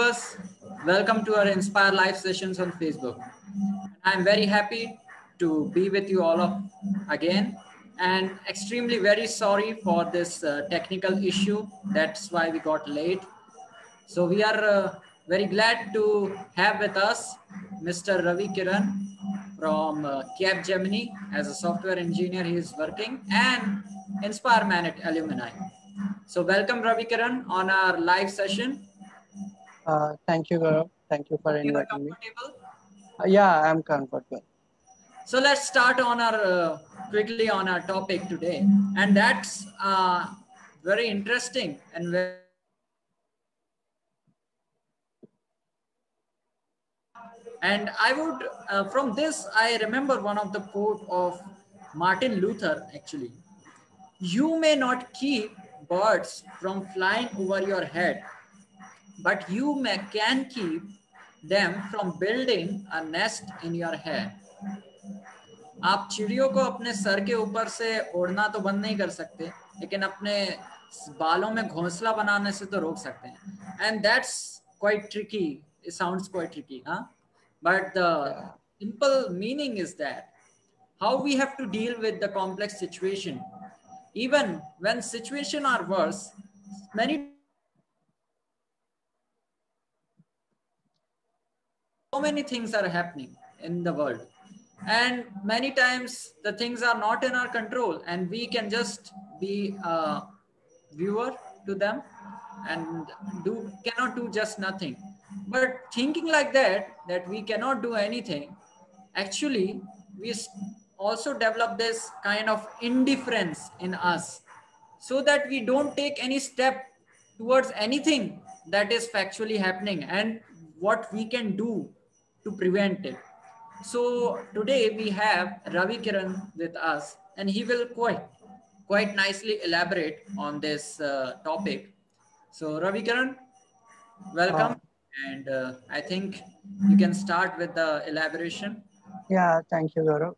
viewers, welcome to our Inspire Live sessions on Facebook. I'm very happy to be with you all again and extremely very sorry for this technical issue. That's why we got late. So we are very glad to have with us Mr. Ravi Kiran from Capgemini as a software engineer. He is working and Inspire Manet alumni. So welcome Ravi Kiran on our live session. Thank you, Gaurav. Thank you for Hope you are inviting me. comfortable. Yeah, I'm comfortable. So let's start on our quickly on our topic today, and that's very interesting and very and I would from this I remember one of the quote of Martin Luther actually. You may not keep birds from flying over your head, but can keep them from building a nest in your head. आप चिड़ियों को अपने sir के ऊपर से उड़ना तो बंद नहीं कर सकते, लेकिन अपने बालों में घोंसला बनाने से तो रोक सकते हैं. And that's quite tricky. It sounds quite tricky, हाँ, but the simple meaning is that how we have to deal with the complex situation, even when situation are worse. Many so many things are happening in the world, and many times the things are not in our control and we can just be a viewer to them and cannot do just nothing. But thinking like that we cannot do anything, actually we also develop this kind of indifference in us, so that we don't take any step towards anything that is factually happening and what we can do to prevent it. So today we have Ravi Kiran with us, and he will quite nicely elaborate on this topic. So Ravi Kiran, Uh, welcome, and I think you can start with the elaboration. yeah, thank you, Gaurav.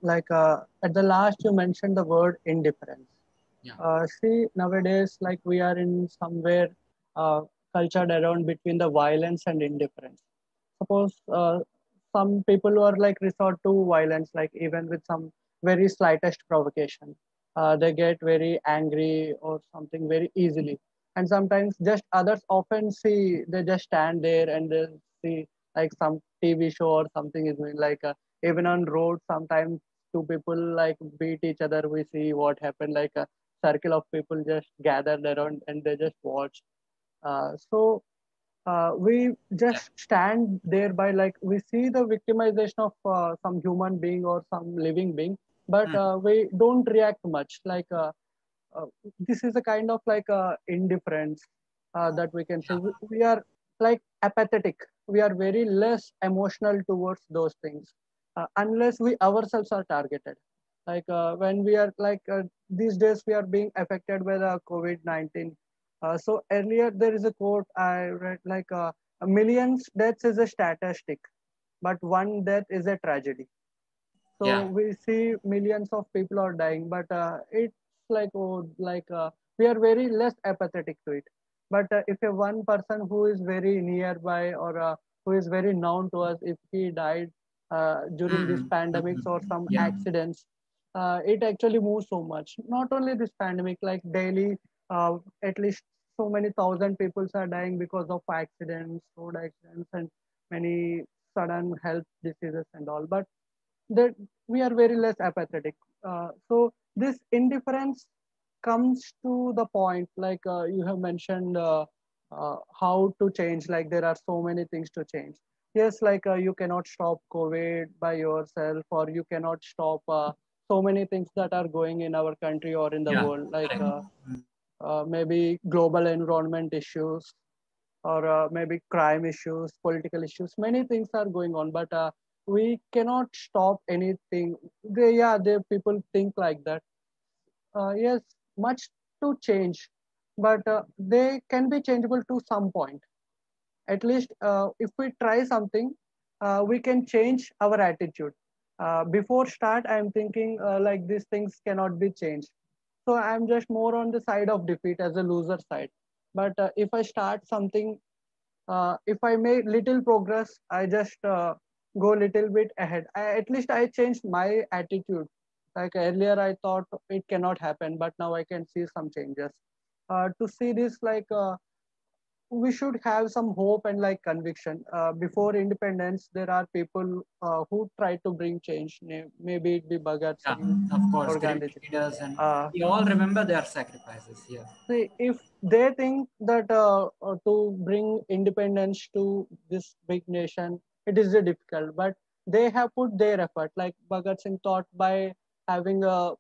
At the last, you mentioned the word indifference. Yeah. See, nowadays, like we are in somewhere cultured around between the violence and indifference. Suppose some people who are like resort to violence, like even with some very slightest provocation, they get very angry or something very easily. And sometimes just others often see they just stand there and they see like some TV show or something is going even on road sometimes two people like beat each other. We see what happened, like a circle of people just gathered around and they just watch. We Yeah. just stand there by like we see the victimization of some human being or some living being, but Hmm. we don't react much. Uh, this is a kind of like indifference that we can say. Yeah. We are like apathetic. We are very less emotional towards those things unless we ourselves are targeted. When we are these days we are being affected by the COVID-19. So earlier there is a quote I read a millions deaths is a statistic, but one death is a tragedy. So Yeah. we see millions of people are dying, but it's we are very less apathetic to it. But if a one person who is very nearby or who is very known to us, if he died during these Hmm. pandemics or Hmm. some Yeah. accidents, it actually moves so much. Not only this pandemic, like daily, at least so many thousand people are dying because of accidents, road accidents, and many sudden health diseases and all. But that we are very less apathetic. So this indifference comes to the point, you have mentioned how to change. Like there are so many things to change. Yes, you cannot stop COVID by yourself, or you cannot stop so many things that are going in our country or in the Yeah. world, Correct. maybe global environment issues or maybe crime issues, political issues. Many things are going on, but we cannot stop anything. The people think like that. Yes, much to change, but they can be changeable to some point. At least if we try something, we can change our attitude. Before start, I'm thinking like these things cannot be changed. So I'm just more on the side of defeat as a loser side. But if I start something if I make little progress, I just go little bit ahead. At least I changed my attitude. Like earlier, I thought it cannot happen, but now I can see some changes. To see this, we should have some hope and like conviction. Before independence, there are people who try to bring change. Maybe it be Bhagat Yeah, Singh of course, or great Gandhiji. leaders, and Uh, we all remember their sacrifices. Yeah. See, if they think that to bring independence to this big nation, it is difficult, but they have put their effort. Like Bhagat Singh thought by having a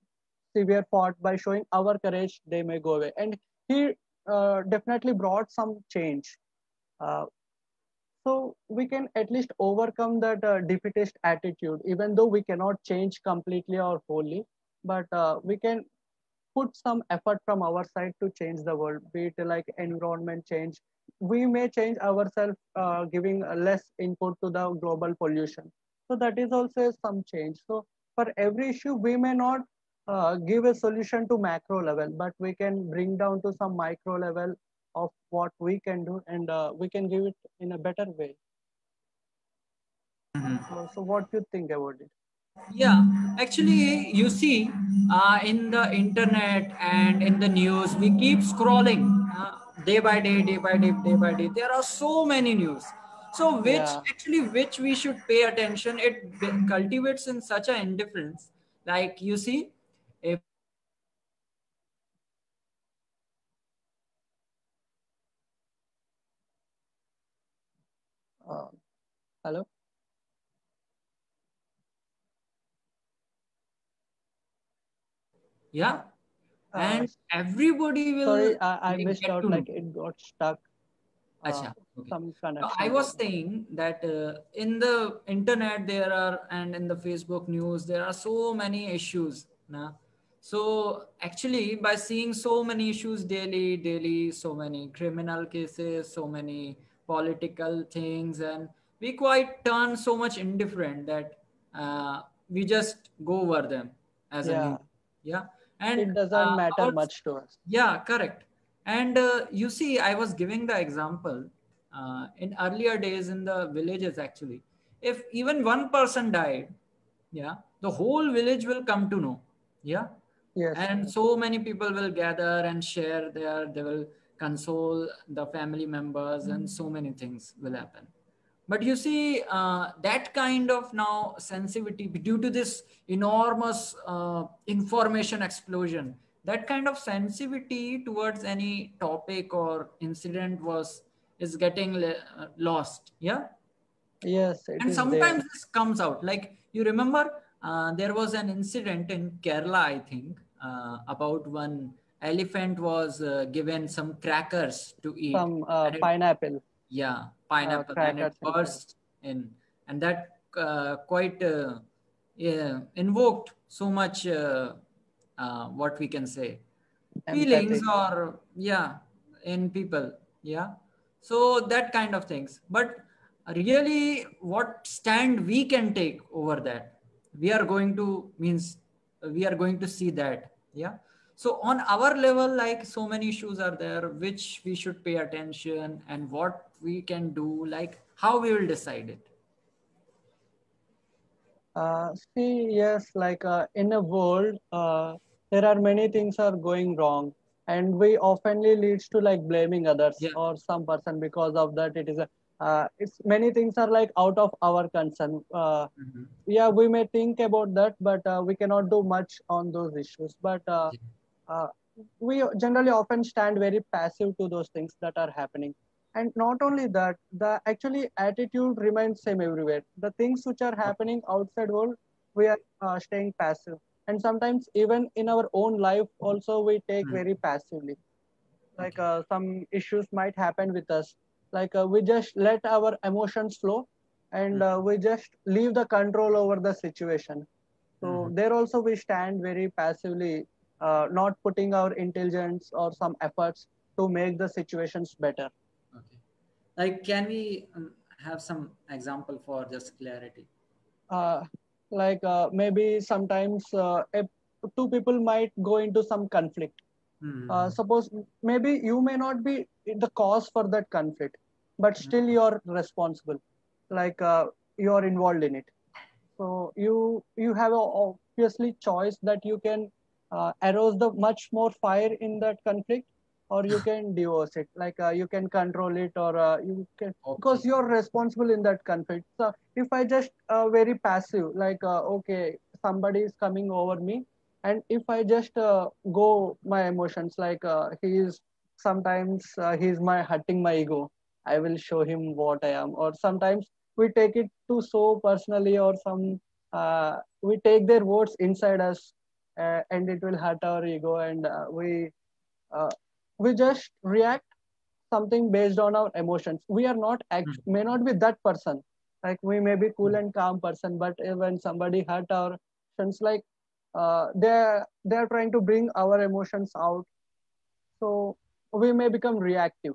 severe fought by showing our courage, they may go away. And he definitely brought some change. Uh, so we can at least overcome that defeatist attitude, even though we cannot change completely or wholly, but we can put some effort from our side to change the world, be it like environment change. We may change ourselves, giving less input to the global pollution. So that is also some change. So for every issue, we may not give a solution to macro level, but we can bring down to some micro level of what we can do, and we can give it in a better way. Mhm. So what do you think about it? Yeah, actually, you see, in the internet and in the news, we keep scrolling day by day, day by day, day by day. There are so many news. So, Yeah. which we should pay attention. It cultivates in such an indifference. Like you see, if Uh, Hello. yeah, Uh, and everybody will Sorry, I missed get out. to know. Like it got stuck. Uh, Acha, okay. some So I connection was problem. saying that in the internet there are, and in the Facebook news there are so many issues. Na? So actually, by seeing so many issues daily, so many criminal cases, so many political things, and we quite turn so much indifferent that we just go over them as a Yeah, news. Yeah, and it doesn't matter about, much to us. yeah, correct. And you see, I was giving the example in earlier days in the villages actually. If even one person died, yeah, the whole village will come to know. Yeah. Yes. And so many people will gather and share their, they will console the family members, and so many things will happen. But you see, that kind of now sensitivity due to this enormous information explosion, that kind of sensitivity towards any topic or incident was is getting lost. Yeah. Yes, it And is there. sometimes this comes out, like you remember, there was an incident in Kerala, I think, about one elephant was given some crackers to eat, Some and it, pineapple, yeah, pineapple, and it crackers and pineapple. burst in, and that quite yeah, invoked so much what we can say, feelings, Empathy. or yeah, in people. Yeah. So that kind of things, but really what stand we can take over that, we are going to means, we are going to see that. Yeah. So on our level, like so many issues are there which we should pay attention, and what we can do, like how we will decide it. See, yes, in a world, there are many things are going wrong, and we oftenly leads to like blaming others Yeah. or some person because of that. It is a, it's many things are like out of our concern. Mhm. Yeah, we may think about that, but we cannot do much on those issues. But Yeah. uh, we generally often stand very passive to those things that are happening. And not only that, the actually attitude remains same everywhere. The things which are Okay. happening outside world, we are staying passive. And sometimes even in our own life also we take Hmm. very passively. Okay. Some issues might happen with us. We just let our emotions flow, and we just leave the control over the situation. So Mhm. there also we stand very passively, not putting our intelligence or some efforts to make the situations better. Okay. Like, can we have some example for just clarity? Uh, Maybe sometimes two people might go into some conflict. Hmm. Suppose maybe you may not be the cause for that conflict. but still you're responsible, like you're involved in it. So you have a obviously choice that you can arouse the much more fire in that conflict, or you can divorce it, like you can control it, or you can, because Okay. you're responsible in that conflict. So if I just very passive, like okay, somebody is coming over me, and if I just go my emotions, like he is sometimes he's my hurting my ego, I will show him what I am. Or sometimes we take it to so personally, or some we take their words inside us, and it will hurt our ego, and uh, we just react something based on our emotions. We are not may not be that person, like we may be cool and calm person, but when somebody hurt our emotions, like they're trying to bring our emotions out, so we may become reactive.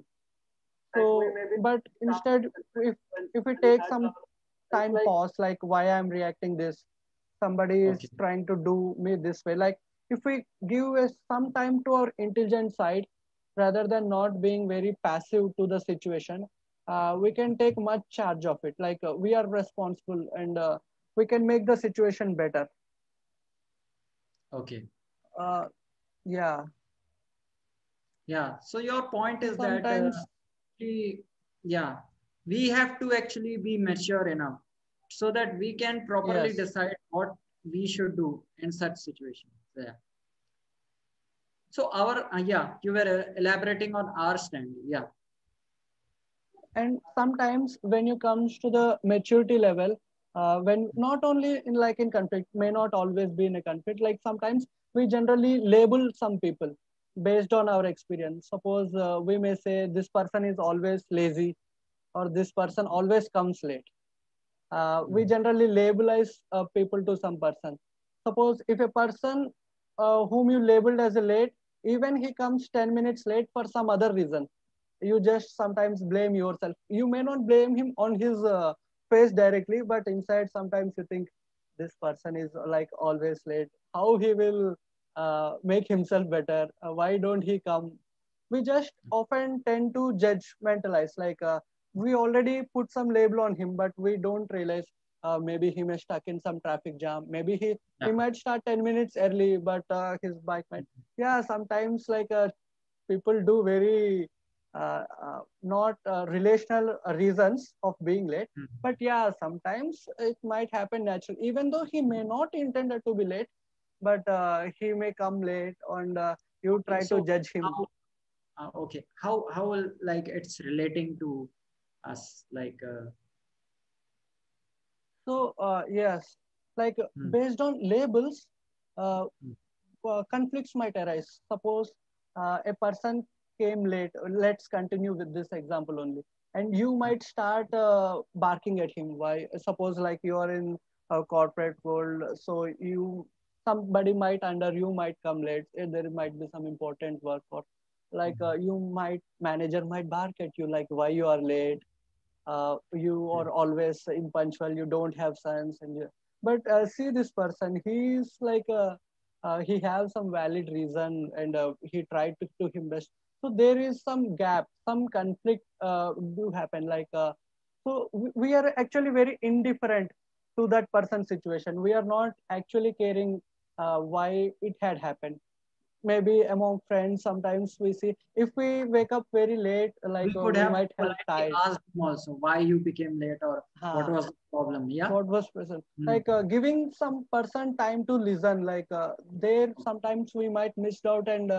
So but instead, if if we take some time pause, like why I'm reacting this, somebody is Okay. trying to do me this way, like if we give some time to our intelligent side, rather than not being very passive to the situation, we can take much charge of it, like we are responsible, and we can make the situation better. Okay. uh, yeah. Yeah. So your point is that Sometimes, we, yeah, we have to actually be mature enough so that we can properly yes. decide what we should do in such situations. Yeah. So our, yeah, you were elaborating on our stand. Yeah. And sometimes when you comes to the maturity level, when not only in like in conflict, may not always be in a conflict, like sometimes we generally label some people based on our experience. Suppose we may say this person is always lazy, or this person always comes late. We Mm. generally labelize people to some person. Suppose if a person whom you labeled as a late, even he comes 10 minutes late for some other reason, you just sometimes blame yourself. You may not blame him on his face directly, but inside sometimes you think this person is like always late. How he will make himself better? Why don't he come? We just often tend to judgmentalize, like we already put some label on him, but we don't realize maybe he may stuck in some traffic jam. Maybe he Yeah. might start 10 minutes early, but his bike might. Yeah, sometimes like people do very not relational reasons of being late. Mm. But yeah, sometimes it might happen naturally, even though he may not intended to be late, but he may come late, and you Okay. try to So judge him. how, okay, how will like it's relating to us, like, So yes, like mm, based on labels, uh, mm, conflicts might arise. Suppose a person came late. Let's continue with this example only. And you mm, might start barking at him. Why? Suppose like you are in a corporate world, so you somebody might under you might come late. There might be some important work, or like mm, you might manager might bark at you, like why you are late, you yeah, are always impunctual, you don't have sense, and you, but see this person, he's like he has some valid reason, and he tried to do him best. So there is some gap, some conflict do happen, like so we are actually very indifferent to that person's situation. We are not actually caring why it had happened. Maybe among friends, sometimes we see if we wake up very late, like we could we have might have politely tired. asked him also why you became late or what Huh. was the problem. Yeah. What was present, Mm. like giving some person time to listen, like there sometimes we might missed out, and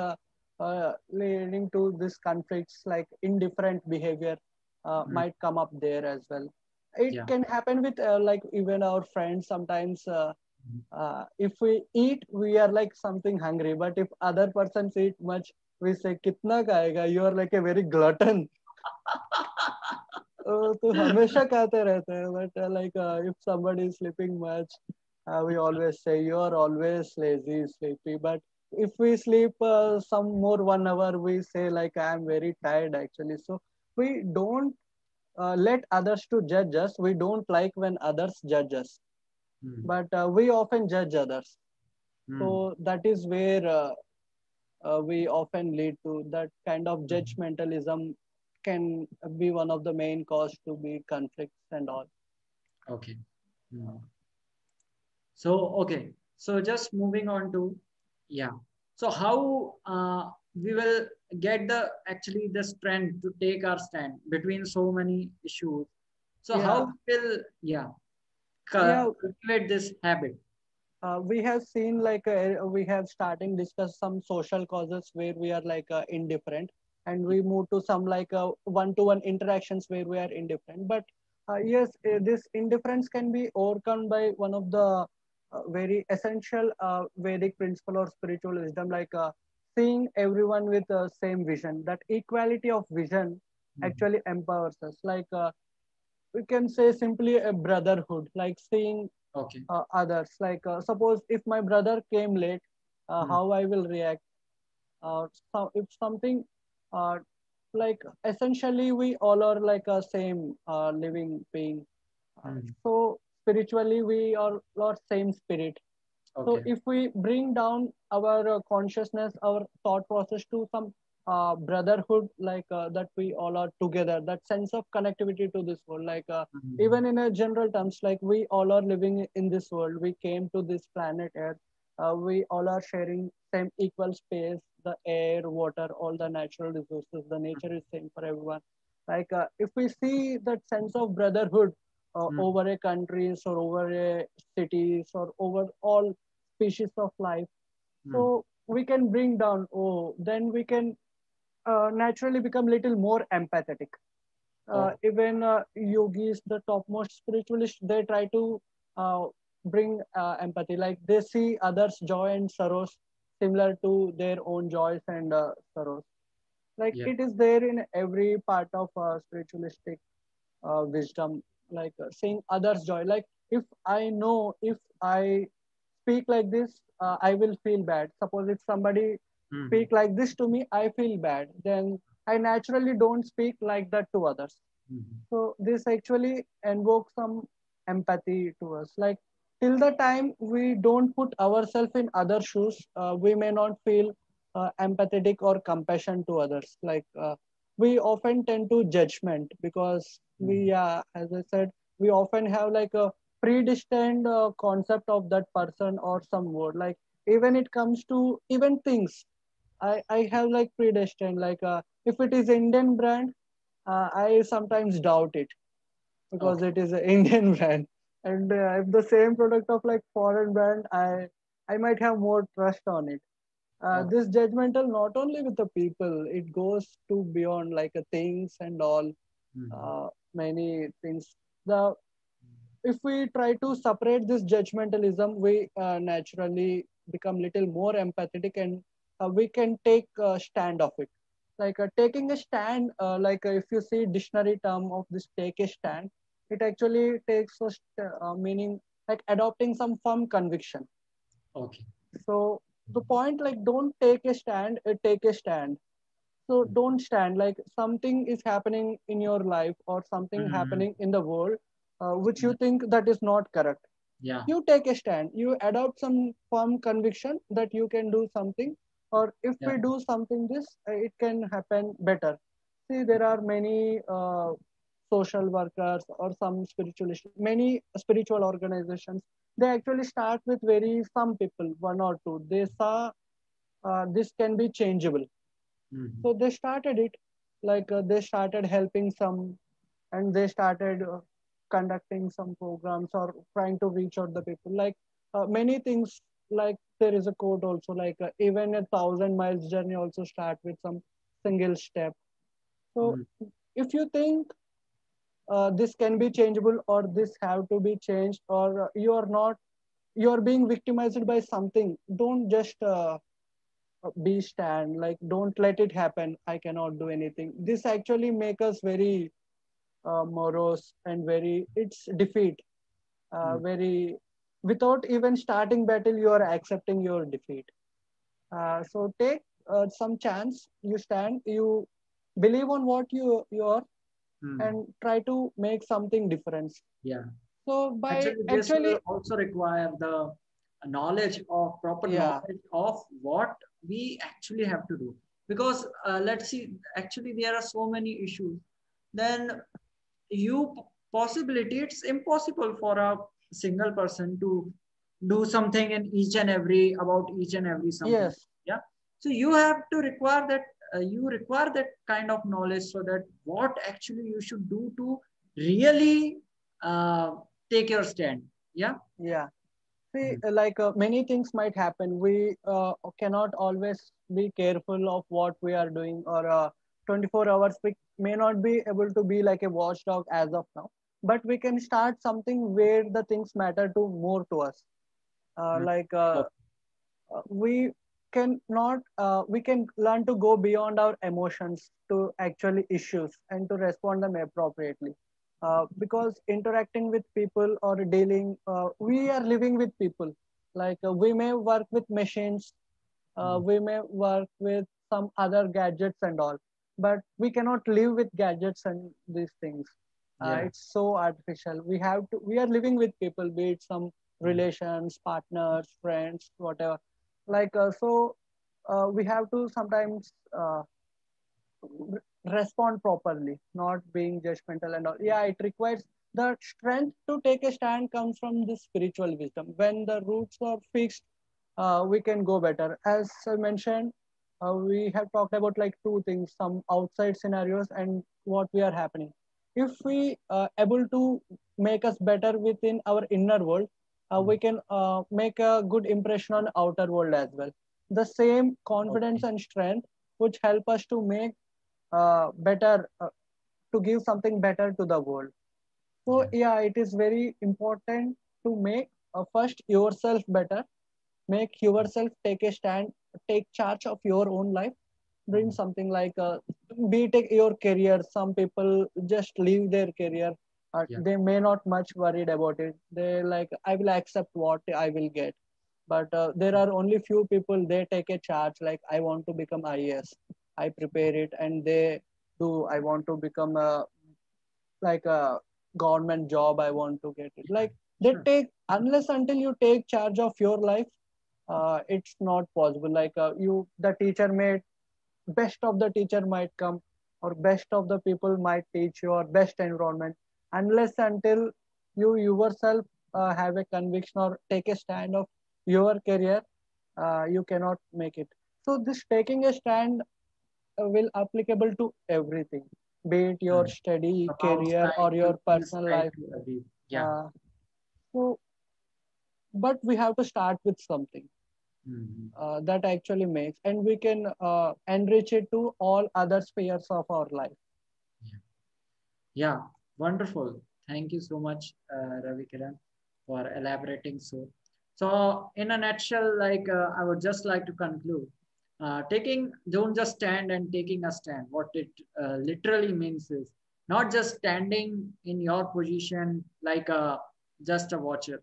leading to this conflicts, like indifferent behavior Mm. might come up there as well. It Yeah. can happen with like even our friends sometimes. Mm. If we eat, we are like something hungry, but if other persons eat much, we say kitna खाएगा, you are like a very glutton. तो हमेशा कहते रहते हैं, but like if somebody is sleeping much, we always say you are always lazy, sleepy. But if we sleep some more 1 hour, we say like I am very tired actually. So we don't let others to judge us. We don't like when others judge us, Mm. but we often judge others. Mm. So that is where we often lead to that kind of Mm. judgmentalism can be one of the main cause to be conflicts and all. Okay. Hmm. So, okay. So just moving on to, yeah. So how we will get the actually the strength to take our stand between so many issues. So Yeah, how will, yeah, yeah. cultivate this habit? We have seen like we have starting discuss some social causes where we are like indifferent, and we move to some like one-to-one interactions where we are indifferent. But yes, this indifference can be overcome by one of the very essential Vedic principle or spiritual wisdom, like seeing everyone with the same vision. That equality of vision Mhm. actually empowers us. Like we can say simply a brotherhood, like seeing Okay. others. Like suppose if my brother came late, Hmm. how I will react. So if something uh, like essentially we all are like a same living being. Hmm. So spiritually we are same spirit. So Okay. if we bring down our consciousness, our thought process to some brotherhood, like that we all are together, that sense of connectivity to this world, like Hmm. even in a general terms, like we all are living in this world. We came to this planet Earth. We all are sharing same equal space, the air, water, all the natural resources. The nature is same for everyone. Like if we see that sense of brotherhood Hmm. over a countries or over a cities or over all species of life, Hmm. so we can bring down, oh then we can naturally become little more empathetic. Oh. Even yogis, the topmost spiritualists, they try to bring empathy, like they see others joy and sorrows similar to their own joys and sorrows. Like Yeah. it is there in every part of spiritualistic wisdom, like seeing others joy. Like if I know, if I speak like this, I will feel bad. Suppose if somebody Hmm. speak like this to me, I feel bad, then I naturally don't speak like that to others. Hmm. So this actually invokes some empathy to us. Like till the time we don't put ourselves in other shoes, we may not feel empathetic or compassion to others. Like we often tend to judgment because Hmm. we, as I said, we often have like a predestined concept of that person or some word. Like even it comes to even things, I have like predestined. Like if it is Indian brand, I sometimes doubt it because Okay. it is an Indian brand. And if the same product of like foreign brand, I might have more trust on it. Okay. This judgmental not only with the people, it goes to beyond like things and all, Hmm. many things. The If we try to separate this judgmentalism, we naturally become little more empathetic, and we can take a stand of it. Like taking a stand, like if you see dictionary term of this take a stand, it actually takes a meaning like adopting some firm conviction. Okay. So the point, like don't take a stand, take a stand. So don't stand, like something is happening in your life or something Hmm. happening in the world which you think that is not correct. Yeah. You take a stand, you adopt some firm conviction that you can do something, or if Yeah. we do something this, it can happen better. See, there are many social workers or some spiritualist, many spiritual organizations, they actually start with very some people, one or two, they saw this can be changeable, Hmm. so they started it. Like they started helping some, and they started conducting some programs or trying to reach out the people. Like many things, like there is a quote also, like even 1,000 miles journey also start with some single step. So Hmm. if you think this can be changeable or this have to be changed, or you are not, you are being victimized by something, don't just be stand, like don't let it happen, I cannot do anything. This actually make us very morose and very, it's defeat, Hmm. very, without even starting battle you are accepting your defeat. So take some chance, you stand, you believe on what you are, Hmm. and try to make something difference. Yeah. So by Actually, this will actually, also require the knowledge of proper yeah, knowledge of what we actually have to do. because let's see, actually there are so many issues. Then you possibility, it's impossible for a single person to do something in each and every about each and every something. Yes. Yeah, so you have to require that, you require that kind of knowledge, so that what actually you should do to really uh, take your stand. Yeah. Yeah. See, Mm. like many things might happen. We cannot always be careful of what we are doing, or 24 hours we may not be able to be like a watchdog as of now. But we can start something where the things matter to more to us. Mm. Like But- we can learn to go beyond our emotions to actually issues and to respond them appropriately, because interacting with people or dealing we are living with people. Like we may work with machines, Mm. we may work with some other gadgets and all, but we cannot live with gadgets and these things. Yeah. It's so artificial. We are living with people, be it some Mm. relations, partners, friends, whatever. Like we have to sometimes respond properly, not being judgmental and all. Yeah, it requires the strength to take a stand comes from the spiritual wisdom. When the roots are fixed, we can go better. As I mentioned, we have talked about like two things: some outside scenarios and what we are happening. If we able to make us better within our inner world, Mm. we can make a good impression on outer world as well. The same confidence Okay. and strength which help us to make better, to give something better to the world. So Yeah. yeah, it is very important to make first yourself better, make yourself take a stand, take charge of your own life, bring Mm. something like be it your career. Some people just leave their career, Yeah. they may not much worried about it. They like, I will accept what I will get. But there are only few people, they take a charge like, I want to become IAS, I prepare it, and they do, I want to become a like a government job, I want to get it. Yeah. Like they Sure. take, unless until you take charge of your life, it's not possible. Like you, the teacher may, best of the teacher might come, or best of the people might teach you, or best environment, unless until you yourself have a conviction or take a stand of your career, you cannot make it. So this taking a stand will applicable to everything, be it your Mm. study, From career, outside or to your personal inside life. to every. Yeah. uh, so but we have to start with something Mhm. that actually makes, and we can enrich it to all other spheres of our life. Yeah. Yeah, wonderful. Thank you so much, Ravi Kiran, for elaborating so. So, in a nutshell, like I would just like to conclude, taking don't just stand and taking a stand. What it literally means is not just standing in your position like a just a watcher,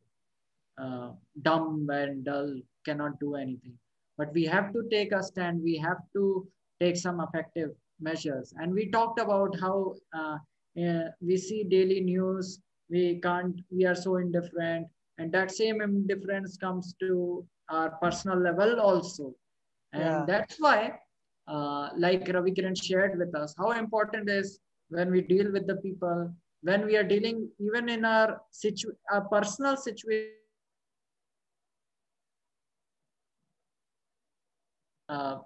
uh, dumb and dull, cannot do anything. But we have to take a stand. We have to take some effective measures. And we talked about how we see daily news. We can't. We are so indifferent, and that same indifference comes to our personal level also. And Yeah. that's why, like Ravi Kiran shared with us, how important is when we deal with the people, when we are dealing even in our our personal situation, uh,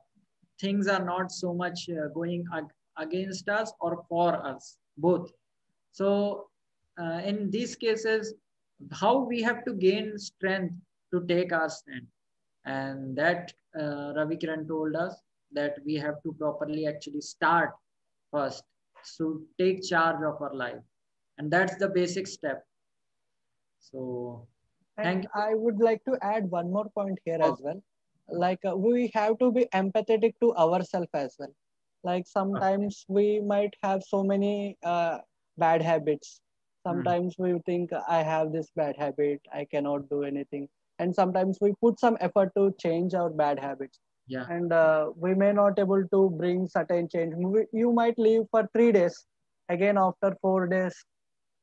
things are not so much going against us or for us, both. So, in these cases, how we have to gain strength to take our stand, and that Ravi Kiran told us that we have to properly actually start first, so take charge of our life, and that's the basic step. So, And thank you. I would like to add one more point here Okay. as well. Like we have to be empathetic to ourselves as well. Like Okay. sometimes we might have so many bad habits. Hmm. Sometimes we think, I have this bad habit, I cannot do anything. And sometimes we put some effort to change our bad habits. Yeah. And we may not able to bring certain change. You might live for 3 days. Again, after 4 days,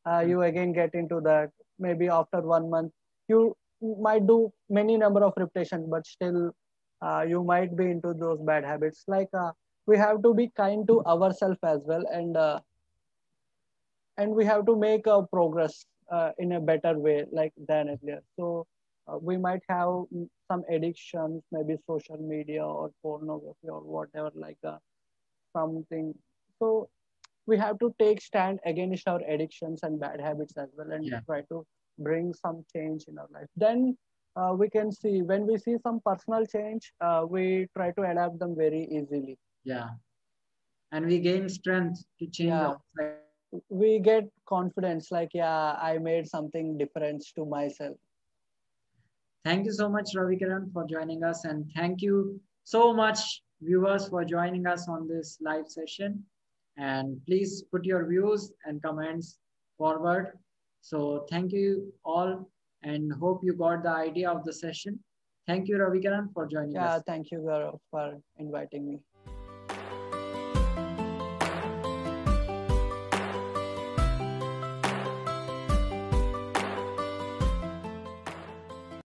Hmm. you again get into that. Maybe after 1 month, you might do many number of repetition, but still you might be into those bad habits. Like we have to be kind to ourselves as well, and we have to make a progress in a better way like than earlier. So we might have some addictions, maybe social media or pornography or whatever, like something. So we have to take stand against our addictions and bad habits as well, and Yeah, try to bring some change in our life. Then we can see, when we see some personal change, we try to adapt them very easily. yeah. And we gain strength to change Yeah, outside. we get confidence, like, yeah, I made something different to myself. Thank you so much, Ravikaran, for joining us. And thank you so much, viewers, for joining us on this live session. And please put your views and comments forward. So thank you all and hope you got the idea of the session. Thank you, Ravikaran, for joining Yeah, us. thank you, Gaurav, for inviting me.